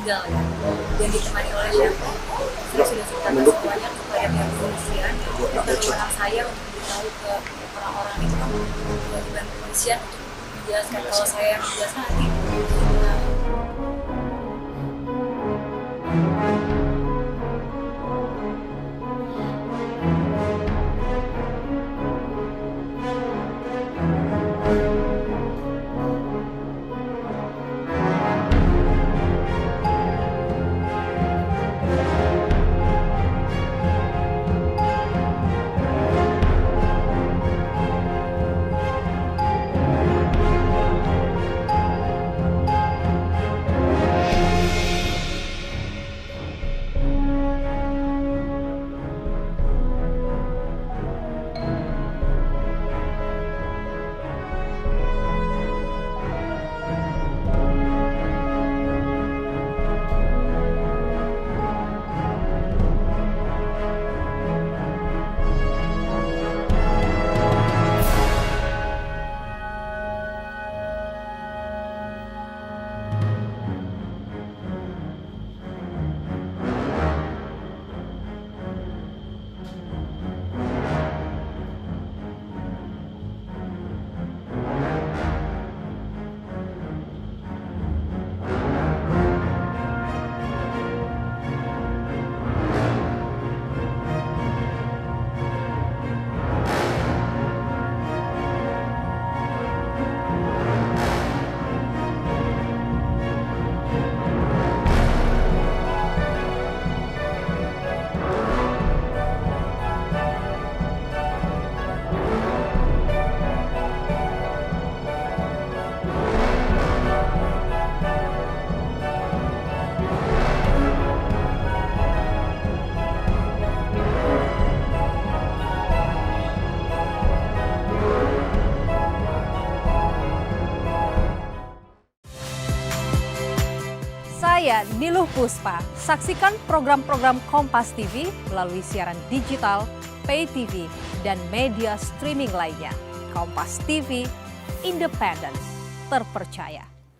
meninggal ya, dan ditemani oleh siapa? Saya sudah ceritakan semuanya kepada pihak kepolisian. Itu anak saya untuk memberitahu ke orang-orang itu kewajiban kepolisian untuk menjelaskan. Kalau saya yang menjelaskan nanti Saya Niluh Puspa. Saksikan program-program Kompas TV melalui siaran digital, pay TV, dan media streaming lainnya. Kompas TV, independen, terpercaya.